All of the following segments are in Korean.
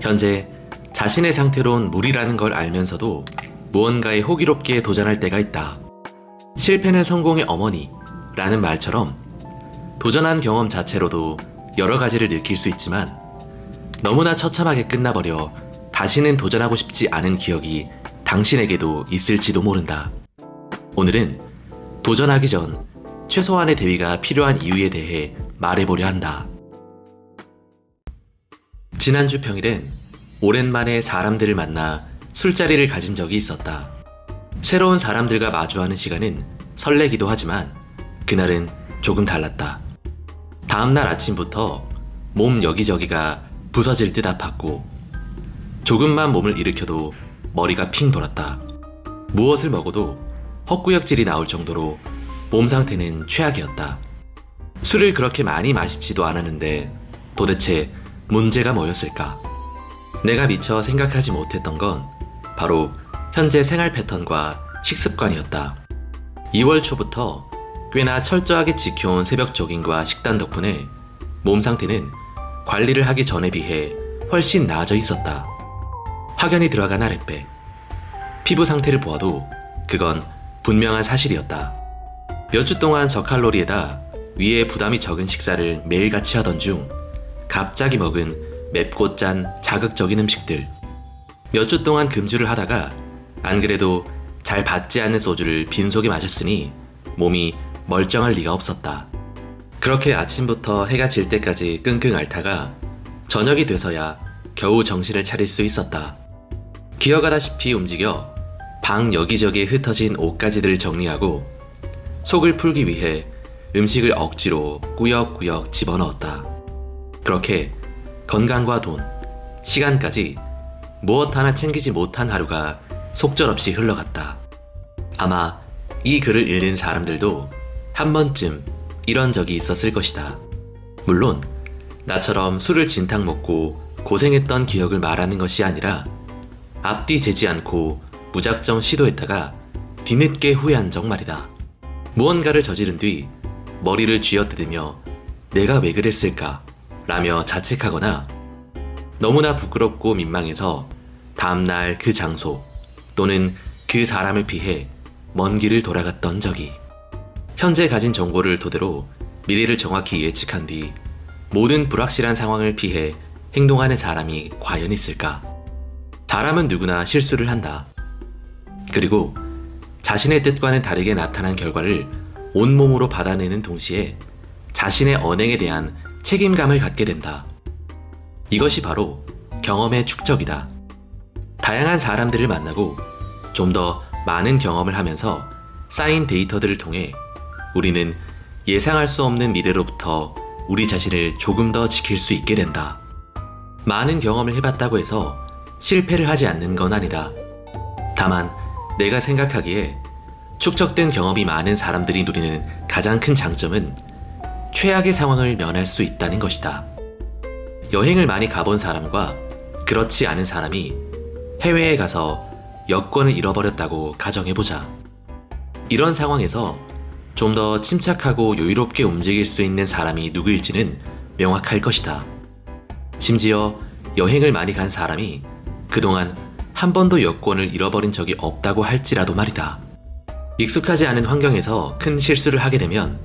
현재 자신의 상태론 무리라는 걸 알면서도 무언가에 호기롭게 도전할 때가 있다. 실패는 성공의 어머니라는 말처럼 도전한 경험 자체로도 여러 가지를 느낄 수 있지만 너무나 처참하게 끝나버려 다시는 도전하고 싶지 않은 기억이 당신에게도 있을지도 모른다. 오늘은 도전하기 전 최소한의 대비가 필요한 이유에 대해 말해보려 한다. 지난주 평일엔 오랜만에 사람들을 만나 술자리를 가진 적이 있었다. 새로운 사람들과 마주하는 시간은 설레기도 하지만 그날은 조금 달랐다. 다음날 아침부터 몸 여기저기가 부서질 듯 아팠고 조금만 몸을 일으켜도 머리가 핑 돌았다. 무엇을 먹어도 헛구역질이 나올 정도로 몸 상태는 최악이었다. 술을 그렇게 많이 마시지도 않았는데 도대체 문제가 뭐였을까? 내가 미처 생각하지 못했던 건 바로 현재 생활 패턴과 식습관이었다. 2월 초부터 꽤나 철저하게 지켜온 새벽 조깅과 식단 덕분에 몸 상태는 관리를 하기 전에 비해 훨씬 나아져 있었다. 확연히 들어간 아랫배, 피부 상태를 보아도 그건 분명한 사실이었다. 몇 주 동안 저칼로리에다 위에 부담이 적은 식사를 매일같이 하던 중 갑자기 먹은 맵고 짠 자극적인 음식들, 몇 주 동안 금주를 하다가 안 그래도 잘 받지 않는 소주를 빈속에 마셨으니 몸이 멀쩡할 리가 없었다. 그렇게 아침부터 해가 질 때까지 끙끙 앓다가 저녁이 돼서야 겨우 정신을 차릴 수 있었다. 기어가다시피 움직여 방 여기저기에 흩어진 옷가지들을 정리하고 속을 풀기 위해 음식을 억지로 꾸역꾸역 집어넣었다. 그렇게 건강과 돈, 시간까지 무엇 하나 챙기지 못한 하루가 속절없이 흘러갔다. 아마 이 글을 읽는 사람들도 한 번쯤 이런 적이 있었을 것이다. 물론 나처럼 술을 진탕 먹고 고생했던 기억을 말하는 것이 아니라 앞뒤 재지 않고 무작정 시도했다가 뒤늦게 후회한 적 말이다. 무언가를 저지른 뒤 머리를 쥐어뜯으며 내가 왜 그랬을까 라며 자책하거나 너무나 부끄럽고 민망해서 다음날 그 장소 또는 그 사람을 피해 먼 길을 돌아갔던 적이. 현재 가진 정보를 토대로 미래를 정확히 예측한 뒤 모든 불확실한 상황을 피해 행동하는 사람이 과연 있을까? 사람은 누구나 실수를 한다. 그리고 자신의 뜻과는 다르게 나타난 결과를 온몸으로 받아내는 동시에 자신의 언행에 대한 책임감을 갖게 된다. 이것이 바로 경험의 축적이다. 다양한 사람들을 만나고 좀 더 많은 경험을 하면서 쌓인 데이터들을 통해 우리는 예상할 수 없는 미래로부터 우리 자신을 조금 더 지킬 수 있게 된다. 많은 경험을 해봤다고 해서 실패를 하지 않는 건 아니다. 다만 내가 생각하기에 축적된 경험이 많은 사람들이 누리는 가장 큰 장점은 최악의 상황을 면할 수 있다는 것이다. 여행을 많이 가본 사람과 그렇지 않은 사람이 해외에 가서 여권을 잃어버렸다고 가정해보자. 이런 상황에서 좀 더 침착하고 여유롭게 움직일 수 있는 사람이 누구일지는 명확할 것이다. 심지어 여행을 많이 간 사람이 그동안 한 번도 여권을 잃어버린 적이 없다고 할지라도 말이다. 익숙하지 않은 환경에서 큰 실수를 하게 되면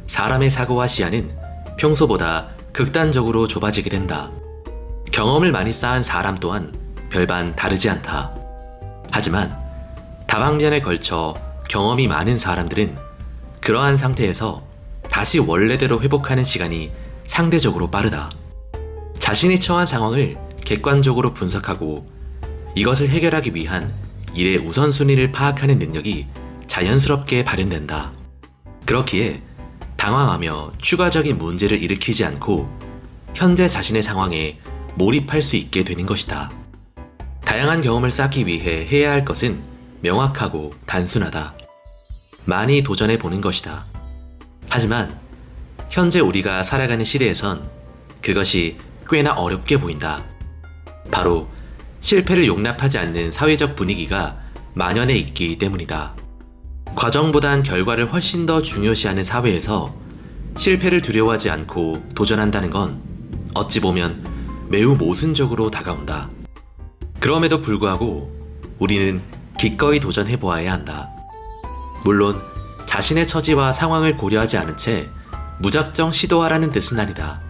사람의 사고와 시야는 평소보다 극단적으로 좁아지게 된다. 경험을 많이 쌓은 사람 또한 별반 다르지 않다. 하지만 다방면에 걸쳐 경험이 많은 사람들은 그러한 상태에서 다시 원래대로 회복하는 시간이 상대적으로 빠르다. 자신이 처한 상황을 객관적으로 분석하고 이것을 해결하기 위한 일의 우선순위를 파악하는 능력이 자연스럽게 발현된다. 그렇기에 당황하며 추가적인 문제를 일으키지 않고 현재 자신의 상황에 몰입할 수 있게 되는 것이다. 다양한 경험을 쌓기 위해 해야 할 것은 명확하고 단순하다. 많이 도전해 보는 것이다. 하지만 현재 우리가 살아가는 시대에선 그것이 꽤나 어렵게 보인다. 바로 실패를 용납하지 않는 사회적 분위기가 만연해 있기 때문이다. 과정보단 결과를 훨씬 더 중요시하는 사회에서 실패를 두려워하지 않고 도전한다는 건 어찌 보면 매우 모순적으로 다가온다. 그럼에도 불구하고 우리는 기꺼이 도전해보아야 한다. 물론 자신의 처지와 상황을 고려하지 않은 채 무작정 시도하라는 뜻은 아니다.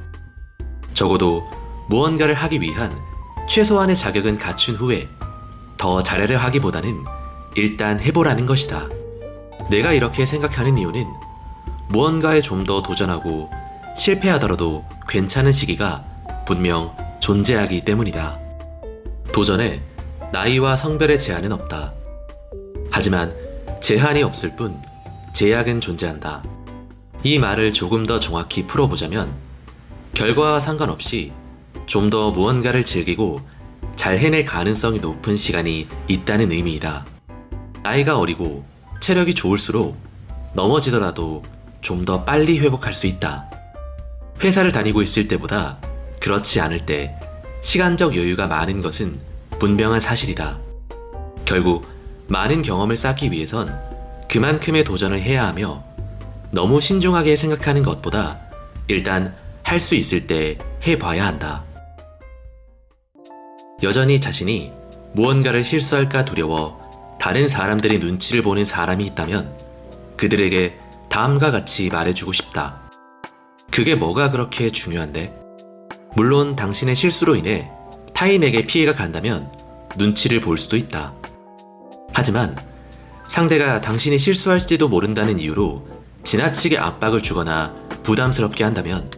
적어도 무언가를 하기 위한 최소한의 자격은 갖춘 후에 더 잘하려 하기보다는 일단 해보라는 것이다. 내가 이렇게 생각하는 이유는 무언가에 좀 더 도전하고 실패하더라도 괜찮은 시기가 분명 존재하기 때문이다. 도전에 나이와 성별의 제한은 없다. 하지만 제한이 없을 뿐 제약은 존재한다. 이 말을 조금 더 정확히 풀어보자면 결과와 상관없이 좀 더 무언가를 즐기고 잘 해낼 가능성이 높은 시간이 있다는 의미이다. 나이가 어리고 체력이 좋을수록 넘어지더라도 좀 더 빨리 회복할 수 있다. 회사를 다니고 있을 때보다 그렇지 않을 때 시간적 여유가 많은 것은 분명한 사실이다. 결국 많은 경험을 쌓기 위해선 그만큼의 도전을 해야 하며 너무 신중하게 생각하는 것보다 일단 할 수 있을 때 해봐야 한다. 여전히 자신이 무언가를 실수할까 두려워 다른 사람들의 눈치를 보는 사람이 있다면 그들에게 다음과 같이 말해주고 싶다. 그게 뭐가 그렇게 중요한데? 물론 당신의 실수로 인해 타인에게 피해가 간다면 눈치를 볼 수도 있다. 하지만 상대가 당신이 실수할지도 모른다는 이유로 지나치게 압박을 주거나 부담스럽게 한다면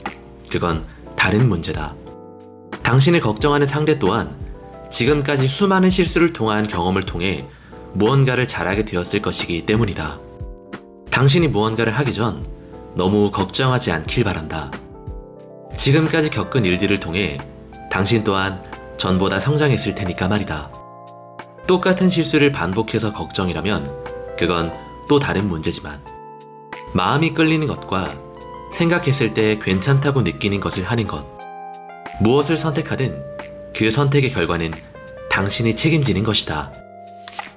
그건 다른 문제다. 당신을 걱정하는 상대 또한 지금까지 수많은 실수를 통한 경험을 통해 무언가를 잘하게 되었을 것이기 때문이다. 당신이 무언가를 하기 전 너무 걱정하지 않길 바란다. 지금까지 겪은 일들을 통해 당신 또한 전보다 성장했을 테니까 말이다. 똑같은 실수를 반복해서 걱정이라면 그건 또 다른 문제지만 마음이 끌리는 것과 생각했을 때 괜찮다고 느끼는 것을 하는 것, 무엇을 선택하든 그 선택의 결과는 당신이 책임지는 것이다.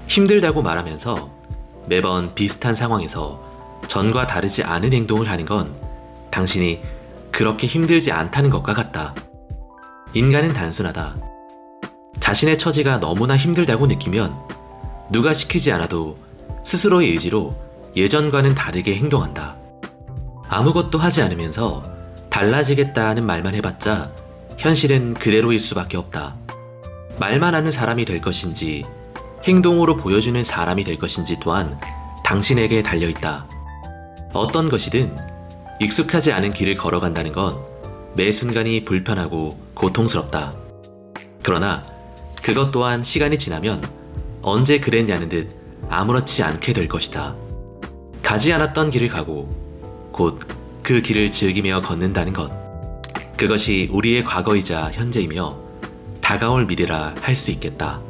힘들다고 말하면서 매번 비슷한 상황에서 전과 다르지 않은 행동을 하는 건 당신이 그렇게 힘들지 않다는 것과 같다. 인간은 단순하다. 자신의 처지가 너무나 힘들다고 느끼면 누가 시키지 않아도 스스로의 의지로 예전과는 다르게 행동한다. 아무것도 하지 않으면서 달라지겠다는 말만 해봤자 현실은 그대로일 수밖에 없다. 말만 하는 사람이 될 것인지 행동으로 보여주는 사람이 될 것인지 또한 당신에게 달려있다. 어떤 것이든 익숙하지 않은 길을 걸어간다는 건 매 순간이 불편하고 고통스럽다. 그러나 그것 또한 시간이 지나면 언제 그랬냐는 듯 아무렇지 않게 될 것이다. 가지 않았던 길을 가고 곧 그 길을 즐기며 걷는다는 것. 그것이 우리의 과거이자 현재이며 다가올 미래라 할 수 있겠다.